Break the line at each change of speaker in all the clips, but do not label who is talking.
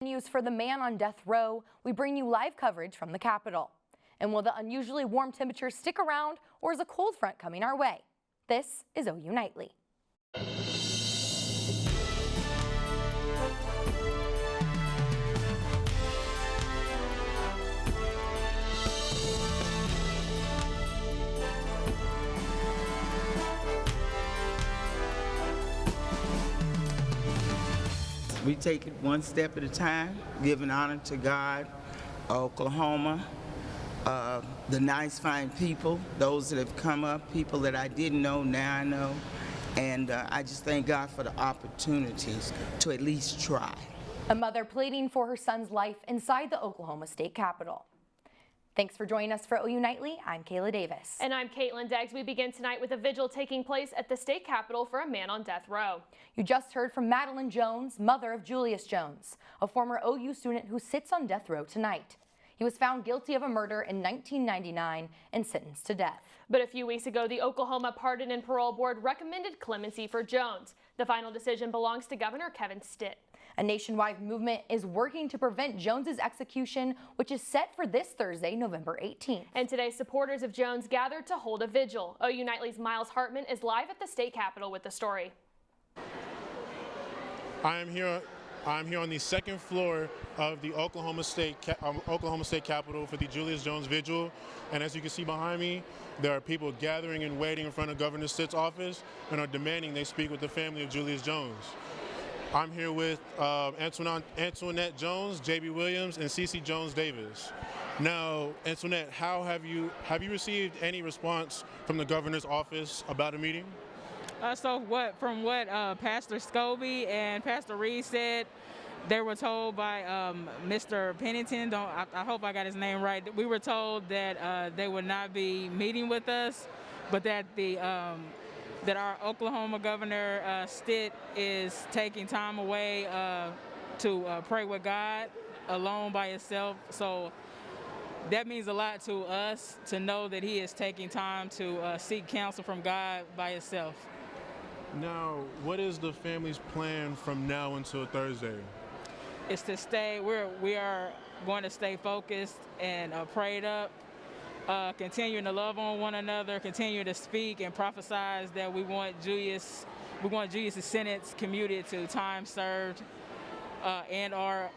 News for the man on death row, we bring you live coverage from the Capitol. And will the unusually warm temperatures stick around, or is a cold front coming our way? This is OU Nightly.
We take it one step at a time, giving honor to God, Oklahoma, the nice, fine people, those that have come up, people that I didn't know, now I know. And I just thank God for the opportunities to at least try.
A mother pleading for her son's life inside the Oklahoma State Capitol. Thanks for joining us for OU Nightly. I'm Kayla Davis.
And I'm Kaitlyn. Deggs. We begin tonight with a vigil taking place at the state capitol for a man on death row.
You just heard from Madeline Jones, mother of Julius Jones, a former OU student who sits on death row tonight. He was found guilty of a murder in 1999 and sentenced to death.
But a few weeks ago, the Oklahoma Pardon and Parole Board recommended clemency for Jones. The final decision belongs to Governor Kevin Stitt. A nationwide movement is working to prevent Jones's execution, which is set for this Thursday, November 18th. And today, supporters of Jones gathered to hold a vigil. OU Nightly's Myles Hartman is live at the state capitol with the story.
I'm here on the second floor of the Oklahoma State Capitol for the Julius Jones Vigil. And as you can see behind me, there are people gathering and waiting in front of Governor Stitt's office and are demanding they speak with the family of Julius Jones. I'm here with Antoinette Jones, J.B. Williams, and Cece Jones Davis. Now, Antoinette, have you received any response from the governor's office about a meeting?
From what Pastor Scobie and Pastor Reed said, they were told by Mr. Pennington, I hope I got his name right, we were told that they would not be meeting with us, but that that our Oklahoma Governor Stitt is taking time away to pray with God alone by himself. So that means a lot to us to know that he is taking time to seek counsel from God by himself.
Now, what is the family's plan from now until Thursday?
It's to stay, we are going to stay focused and prayed up, continuing to love on one another, continue to speak and prophesize that we want Julius' sentence commuted to time served and our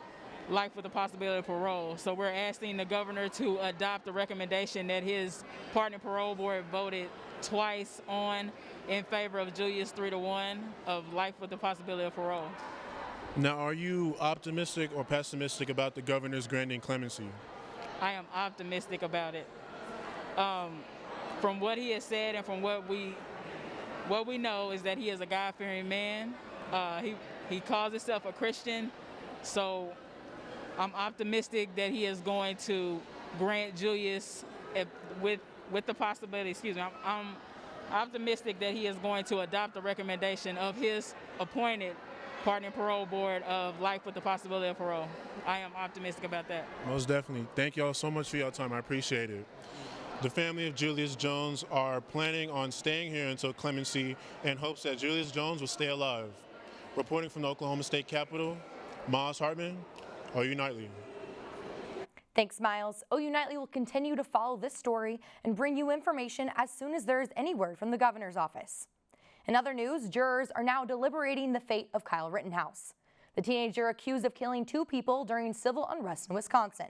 life with the possibility of parole. So we're asking the governor to adopt the recommendation that his Pardon and Parole Board voted twice on in favor of Julius 3-1 of life with the possibility of parole.
Now, are you optimistic or pessimistic about the governor's granting clemency?
I am optimistic about it. From what he has said and from what we know is that he is a God-fearing man. He calls himself a Christian, so I'm optimistic that he is going to grant Julius with the possibility. I'm optimistic that he is going to adopt the recommendation of his appointed Pardon and Parole Board of life with the possibility of parole. I am optimistic about that.
Most definitely. Thank you all so much for your time. I appreciate it. The family of Julius Jones are planning on staying here until clemency in hopes that Julius Jones will stay alive. Reporting from the Oklahoma State Capitol, Myles Hartman, OU Nightly.
Thanks, Myles. OU Nightly will continue to follow this story and bring you information as soon as there is any word from the governor's office. In other news, jurors are now deliberating the fate of Kyle Rittenhouse, the teenager accused of killing 2 people during civil unrest in Wisconsin.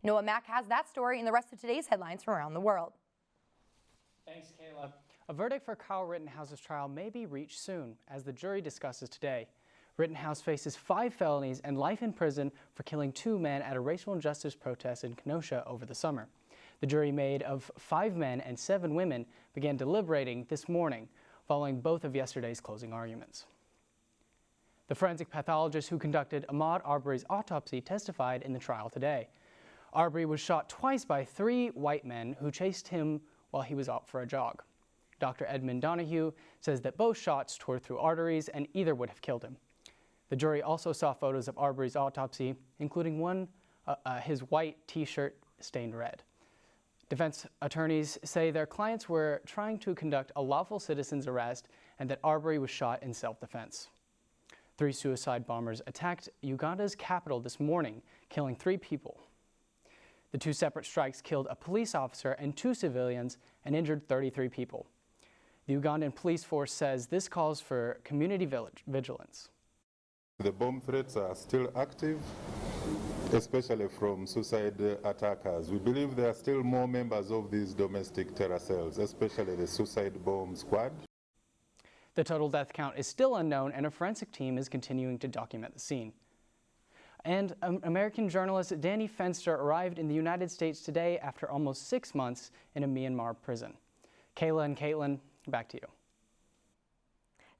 Noah Mack has that story and the rest of today's headlines from around the world.
Thanks, Kayla. A verdict for Kyle Rittenhouse's trial may be reached soon, as the jury discusses today. Rittenhouse faces 5 felonies and life in prison for killing 2 men at a racial injustice protest in Kenosha over the summer. The jury, made of 5 men and 7 women, began deliberating this morning, following both of yesterday's closing arguments. The forensic pathologist who conducted Ahmaud Arbery's autopsy testified in the trial today. Arbery was shot twice by 3 white men who chased him while he was out for a jog. Dr. Edmund Donahue says that both shots tore through arteries and either would have killed him. The jury also saw photos of Arbery's autopsy, including his white T-shirt stained red. Defense attorneys say their clients were trying to conduct a lawful citizen's arrest and that Arbery was shot in self-defense. 3 suicide bombers attacked Uganda's capital this morning, killing 3 people. The 2 separate strikes killed a police officer and 2 civilians and injured 33 people. The Ugandan police force says this calls for community vigilance.
The bomb threats are still active, especially from suicide attackers. We believe there are still more members of these domestic terror cells, especially the suicide bomb squad.
The total death count is still unknown, and a forensic team is continuing to document the scene. And American journalist Danny Fenster arrived in the United States today after almost 6 months in a Myanmar prison. Kayla and Kaitlyn, back to you.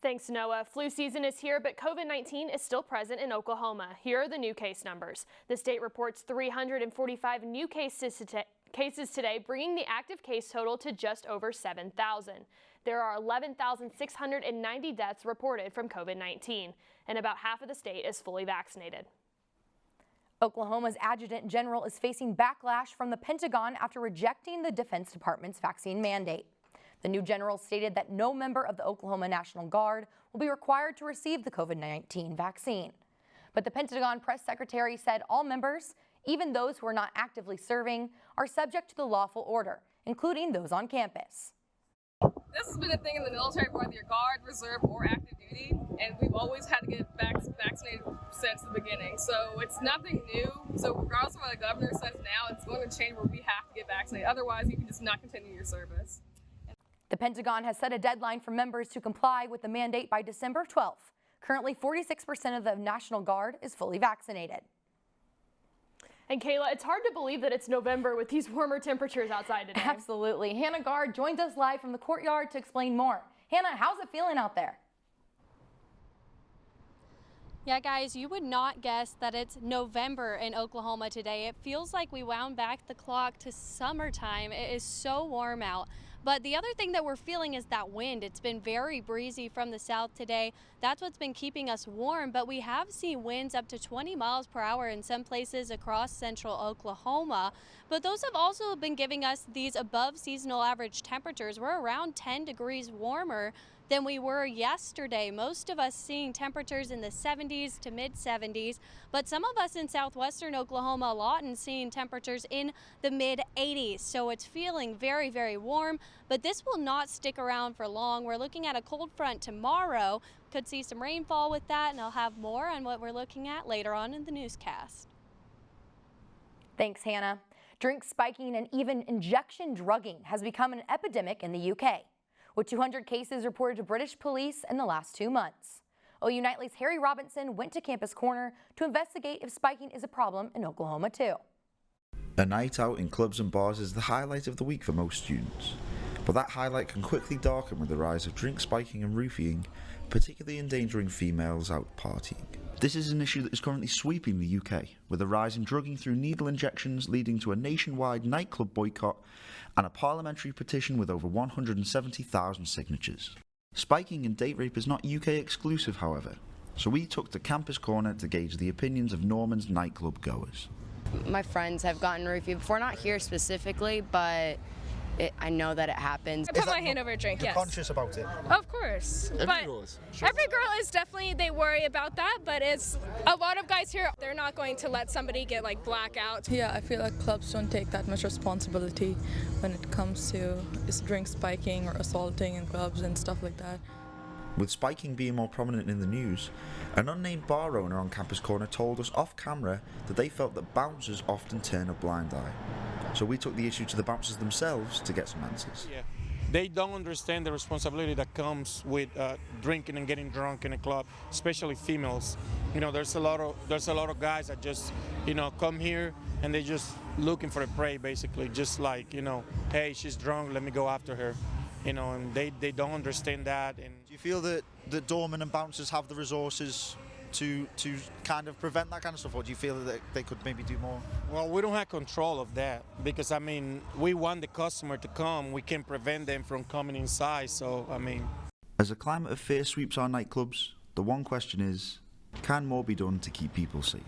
Thanks, Noah. Flu season is here, but COVID-19 is still present in Oklahoma. Here are the new case numbers. The state reports 345 new cases today, bringing the active case total to just over 7,000. There are 11,690 deaths reported from COVID-19, and about half of the state is fully vaccinated.
Oklahoma's adjutant general is facing backlash from the Pentagon after rejecting the Defense Department's vaccine mandate. The new general stated that no member of the Oklahoma National Guard will be required to receive the COVID-19 vaccine. But the Pentagon press secretary said all members, even those who are not actively serving, are subject to the lawful order, including those on campus.
This has been a thing in the military, whether you're Guard, Reserve, or active duty, and we've always had to get vaccinated since the beginning. So it's nothing new. So regardless of what the governor says now, it's going to change where we have to get vaccinated. Otherwise, you can just not continue your service.
The Pentagon has set a deadline for members to comply with the mandate by December 12th. Currently, 46% of the National Guard is fully vaccinated.
And Kayla, it's hard to believe that it's November with these warmer temperatures outside today.
Absolutely. Hannah Gard joins us live from the courtyard to explain more. Hannah, how's it feeling out there?
Yeah, guys, you would not guess that it's November in Oklahoma today. It feels like we wound back the clock to summertime. It is so warm out. But the other thing that we're feeling is that wind. It's been very breezy from the south today. That's what's been keeping us warm, but we have seen winds up to 20 miles per hour in some places across central Oklahoma. But those have also been giving us these above seasonal average temperatures. We're around 10 degrees warmer than we were yesterday. Most of us seeing temperatures in the 70s to mid 70s, but some of us in southwestern Oklahoma, Lawton, seeing temperatures in the mid 80s. So it's feeling very, very warm, but this will not stick around for long. We're looking at a cold front tomorrow. Could see some rainfall with that, and I'll have more on what we're looking at later on in the newscast.
Thanks, Hannah. Drink spiking and even injection drugging has become an epidemic in the UK, with 200 cases reported to British police in the last 2 months. OU Nightly's Harry Robinson went to Campus Corner to investigate if spiking is a problem in Oklahoma too.
A night out in clubs and bars is the highlight of the week for most students. But that highlight can quickly darken with the rise of drink spiking and roofying, particularly endangering females out partying. This is an issue that is currently sweeping the UK, with a rise in drugging through needle injections leading to a nationwide nightclub boycott and a parliamentary petition with over 170,000 signatures. Spiking and date rape is not UK exclusive, however, so we took to Campus Corner to gauge the opinions of Norman's nightclub goers.
My friends have gotten roofied before, not here specifically, but I know that it happens.
I put my hand over a drink,
You're
yes.
conscious about it?
Of course. Every girl is definitely, they worry about that, but it's a lot of guys here, they're not going to let somebody get like blackout.
Yeah, I feel like clubs don't take that much responsibility when it comes to drink spiking or assaulting in clubs and stuff like that.
With spiking being more prominent in the news, an unnamed bar owner on Campus Corner told us off camera that they felt that bouncers often turn a blind eye. So we took the issue to the bouncers themselves to get some answers.
Yeah. They don't understand the responsibility that comes with drinking and getting drunk in a club, especially females. You know, there's a lot of guys that just, you know, come here and they just looking for a prey, basically, just like, you know, hey, she's drunk, let me go after her. You know, and they don't understand that. And
do you feel that the doormen and bouncers have the resources to kind of prevent that kind of stuff, or do you feel that they could maybe do more?
Well, we don't have control of that because, I mean, we want the customer to come. We can prevent them from coming inside, so, I mean.
As a climate of fear sweeps our nightclubs, the one question is, can more be done to keep people safe?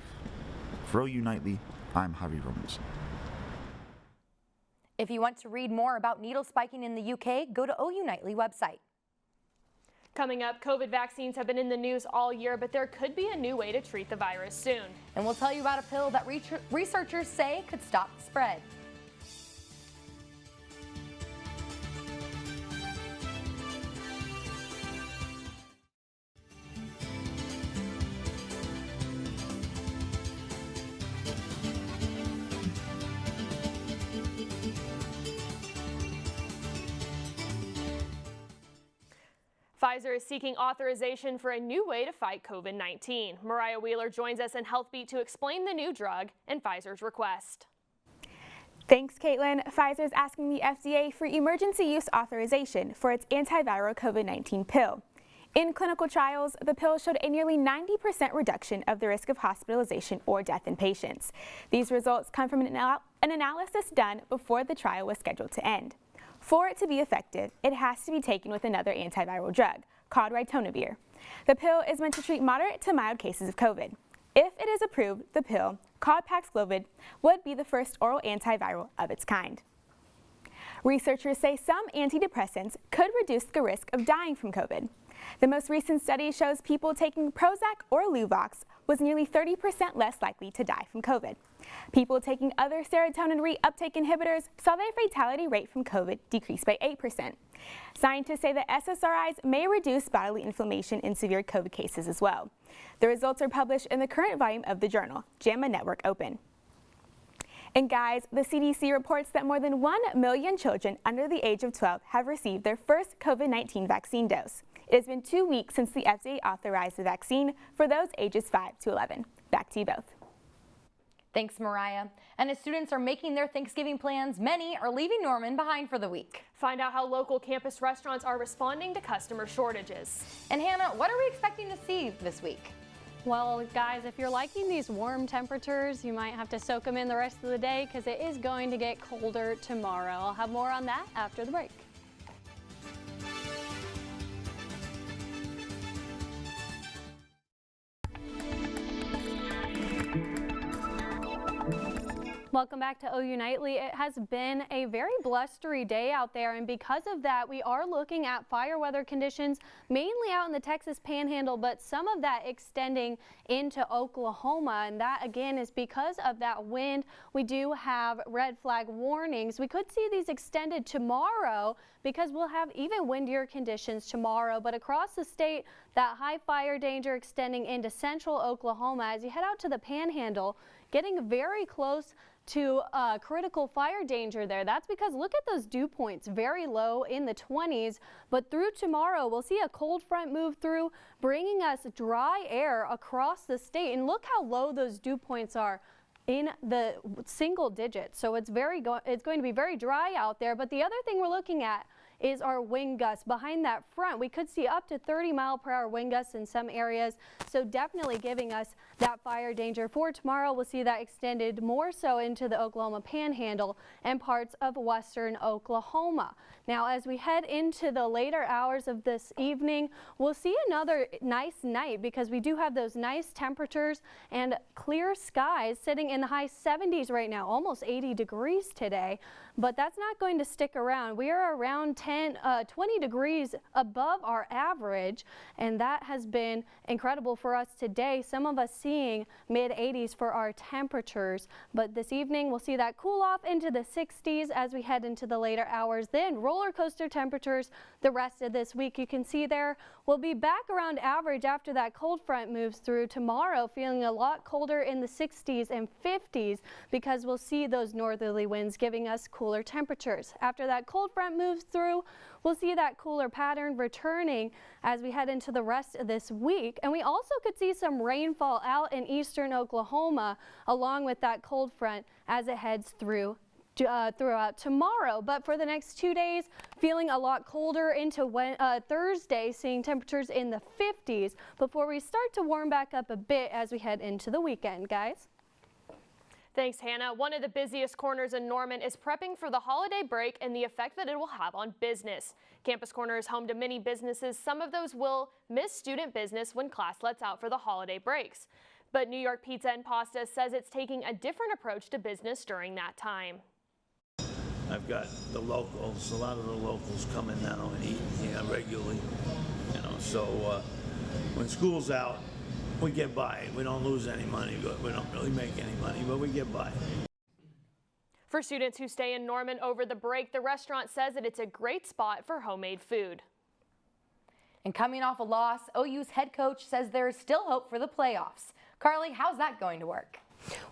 For OU Nightly, I'm Harry Robinson.
If you want to read more about needle spiking in the UK, go to OU Nightly website.
Coming up, COVID vaccines have been in the news all year, but there could be a new way to treat the virus soon.
And we'll tell you about a pill that researchers say could stop the spread.
Pfizer is seeking authorization for a new way to fight COVID-19. Mariah Wheeler joins us in Health Beat to explain the new drug and Pfizer's request.
Thanks, Kaitlyn. Pfizer is asking the FDA for emergency use authorization for its antiviral COVID-19 pill. In clinical trials, the pill showed a nearly 90% reduction of the risk of hospitalization or death in patients. These results come from an analysis done before the trial was scheduled to end. For it to be effective, it has to be taken with another antiviral drug, called ritonavir. The pill is meant to treat moderate to mild cases of COVID. If it is approved, the pill, called Paxlovid, would be the first oral antiviral of its kind. Researchers say some antidepressants could reduce the risk of dying from COVID. The most recent study shows people taking Prozac or Luvox was nearly 30% less likely to die from COVID. People taking other serotonin reuptake inhibitors saw their fatality rate from COVID decrease by 8%. Scientists say that SSRIs may reduce bodily inflammation in severe COVID cases as well. The results are published in the current volume of the journal, JAMA Network Open. And guys, the CDC reports that more than 1 million children under the age of 12 have received their first COVID-19 vaccine dose. It has been 2 weeks since the FDA authorized the vaccine for those ages 5 to 11. Back to you both.
Thanks, Mariah. And as students are making their Thanksgiving plans, many are leaving Norman behind for the week.
Find out how local campus restaurants are responding to customer shortages.
And Hannah, what are we expecting to see this week?
Well, guys, if you're liking these warm temperatures, you might have to soak them in the rest of the day because it is going to get colder tomorrow. I'll have more on that after the break. Welcome back to OU Nightly. It has been a very blustery day out there, and because of that, we are looking at fire weather conditions mainly out in the Texas Panhandle, but some of that extending into Oklahoma, and that again is because of that wind. We do have red flag warnings. We could see these extended tomorrow because we'll have even windier conditions tomorrow, but across the state, that high fire danger extending into central Oklahoma as you head out to the Panhandle, getting very close to critical fire danger there. That's because look at those dew points, very low in the 20s, but through tomorrow we'll see a cold front move through, bringing us dry air across the state, and look how low those dew points are in the single digits. So it's going to be very dry out there. But the other thing we're looking at is our wind gusts. Behind that front, we could see up to 30-mile-per-hour wind gusts in some areas, so definitely giving us that fire danger. For tomorrow, we'll see that extended more so into the Oklahoma Panhandle and parts of western Oklahoma. Now, as we head into the later hours of this evening, we'll see another nice night because we do have those nice temperatures and clear skies sitting in the high 70s right now, almost 80 degrees today. But that's not going to stick around. We are around 20 degrees above our average, and that has been incredible for us today. Some of us seeing mid-80s for our temperatures, but this evening we'll see that cool off into the 60s as we head into the later hours. Then roller coaster temperatures the rest of this week. You can see there we'll be back around average after that cold front moves through. Tomorrow feeling a lot colder in the 60s and 50s because we'll see those northerly winds giving us cooler temperatures. After that cold front moves through, we'll see that cooler pattern returning as we head into the rest of this week. And we also could see some rainfall out in eastern Oklahoma along with that cold front as it heads through throughout tomorrow. But for the next 2 days, feeling a lot colder into Thursday, seeing temperatures in the 50s before we start to warm back up a bit as we head into the weekend, guys.
Thanks, Hannah. One of the busiest corners in Norman is prepping for the holiday break and the effect that it will have on business. Campus Corner is home to many businesses. Some of those will miss student business when class lets out for the holiday breaks. But New York Pizza and Pasta says it's taking a different approach to business during that time.
I've got the locals, a lot of the locals come in now and eat regularly. So when school's out, we get by. We don't lose any money, but we don't really make any money, but we get by.
For students who stay in Norman over the break, the restaurant says that it's a great spot for homemade food.
And coming off a loss, OU's head coach says there is still hope for the playoffs. Carly, how's that going to work?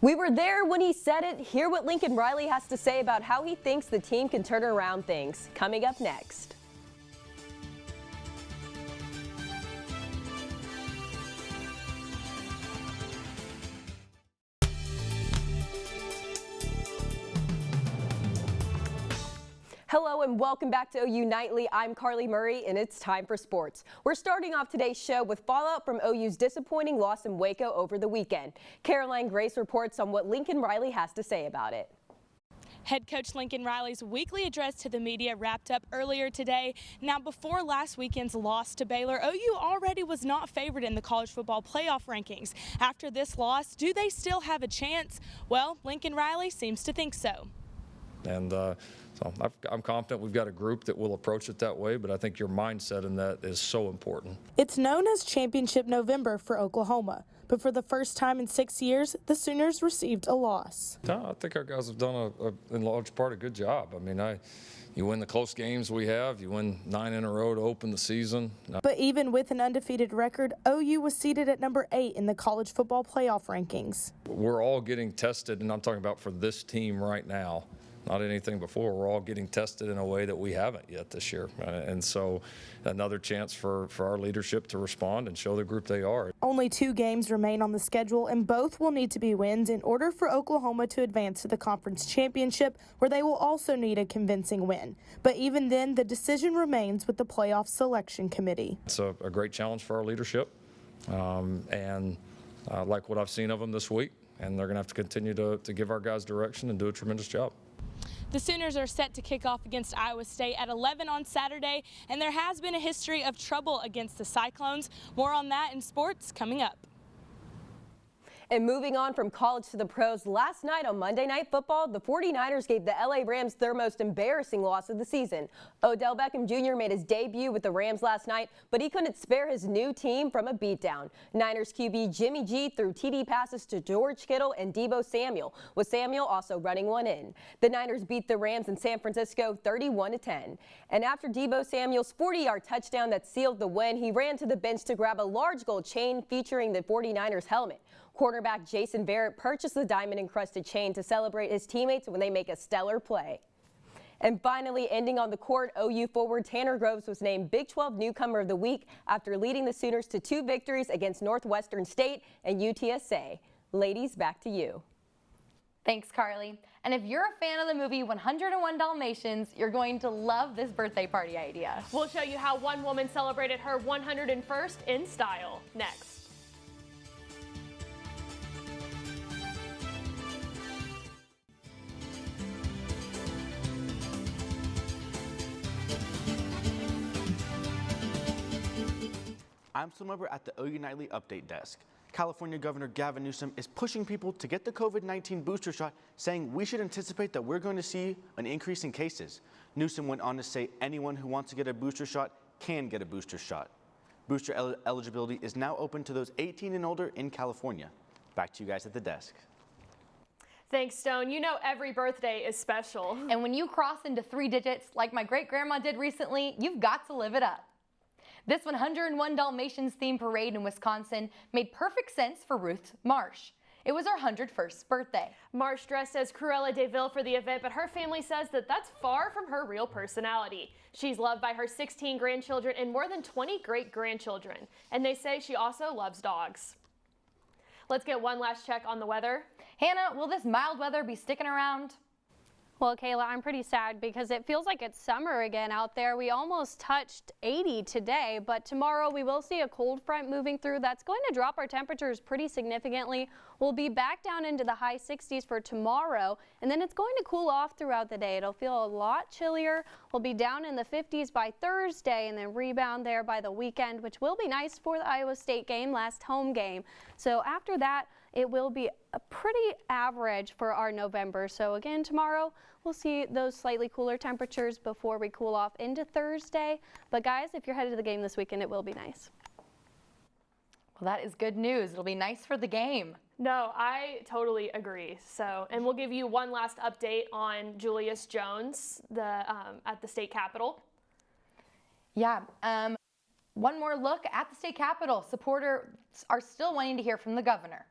We were there when he said it. Hear what Lincoln Riley has to say about how he thinks the team can turn around things. Coming up next. Hello and welcome back to OU Nightly. I'm Carly Murray and it's time for sports. We're starting off today's show with fallout from OU's disappointing loss in Waco over the weekend. Caroline Grace reports on what Lincoln Riley has to say about it.
Head coach Lincoln Riley's weekly address to the media wrapped up earlier today. Now, before last weekend's loss to Baylor, OU already was not favored in the college football playoff rankings. After this loss, do they still have a chance? Well, Lincoln Riley seems to think so.
And so I'm confident we've got a group that will approach it that way, but I think your mindset in that is so important.
It's known as Championship November for Oklahoma, but for the first time in 6 years, the Sooners received a loss.
I think our guys have done, in large part, a good job. I mean, you win the close games we have, you win 9 in a row to open the season.
But even with an undefeated record, OU was seated at number 8 in the college football playoff rankings.
We're all getting tested, and I'm talking about for this team right now. Not anything before. We're all getting tested in a way that we haven't yet this year. And so another chance for our leadership to respond and show the group they are.
Only 2 games remain on the schedule, and both will need to be wins in order for Oklahoma to advance to the conference championship, where they will also need a convincing win. But even then, the decision remains with the playoff selection committee.
It's a great challenge for our leadership, and like what I've seen of them this week, and they're going to have to continue to give our guys direction and do a tremendous job.
The Sooners are set to kick off against Iowa State at 11 on Saturday, and there has been a history of trouble against the Cyclones. More on that in sports coming up.
And moving on from college to the pros, last night on Monday Night Football, the 49ers gave the LA Rams their most embarrassing loss of the season. Odell Beckham Jr. made his debut with the Rams last night, but he couldn't spare his new team from a beatdown. Niners QB Jimmy G threw TD passes to George Kittle and Deebo Samuel, with Samuel also running one in. The Niners beat the Rams in San Francisco 31-10. And after Deebo Samuel's 40-yard touchdown that sealed the win, he ran to the bench to grab a large gold chain featuring the 49ers helmet. Quarterback Jason Barrett purchased the diamond-encrusted chain to celebrate his teammates when they make a stellar play. And finally, ending on the court, OU forward Tanner Groves was named Big 12 Newcomer of the Week after leading the Sooners to 2 victories against Northwestern State and UTSA. Ladies, back to you.
Thanks, Carly. And if you're a fan of the movie 101 Dalmatians, you're going to love this birthday party idea.
We'll show you how one woman celebrated her 101st in style next.
I'm still over at the OU Nightly Update Desk. California Governor Gavin Newsom is pushing people to get the COVID-19 booster shot, saying we should anticipate that we're going to see an increase in cases. Newsom went on to say anyone who wants to get a booster shot can get a booster shot. Booster eligibility is now open to those 18 and older in California. Back to you guys at the desk.
Thanks, Stone. You know every birthday is special.
And when you cross into 3 digits, like my great-grandma did recently, you've got to live it up. This 101 Dalmatians themed parade in Wisconsin made perfect sense for Ruth Marsh. It was her 101st birthday.
Marsh dressed as Cruella de Vil for the event, but her family says that that's far from her real personality. She's loved by her 16 grandchildren and more than 20 great-grandchildren. And they say she also loves dogs. Let's get one last check on the weather.
Hannah, will this mild weather be sticking around?
Well, Kayla, I'm pretty sad because it feels like it's summer again out there. We almost touched 80 today, but tomorrow we will see a cold front moving through. That's going to drop our temperatures pretty significantly. We'll be back down into the high 60s for tomorrow, and then it's going to cool off throughout the day. It'll feel a lot chillier. We'll be down in the 50s by Thursday and then rebound there by the weekend, which will be nice for the Iowa State game, last home game. So after that, it will be a pretty average for our November. So again, tomorrow we'll see those slightly cooler temperatures before we cool off into Thursday. But guys, if you're headed to the game this weekend, it will be nice.
Well, that is good news. It'll be nice for the game.
No, I totally agree. So, and we'll give you one last update on Julius Jones at the state capitol.
Yeah. One more look at the state capitol. Supporters are still wanting to hear from the governor.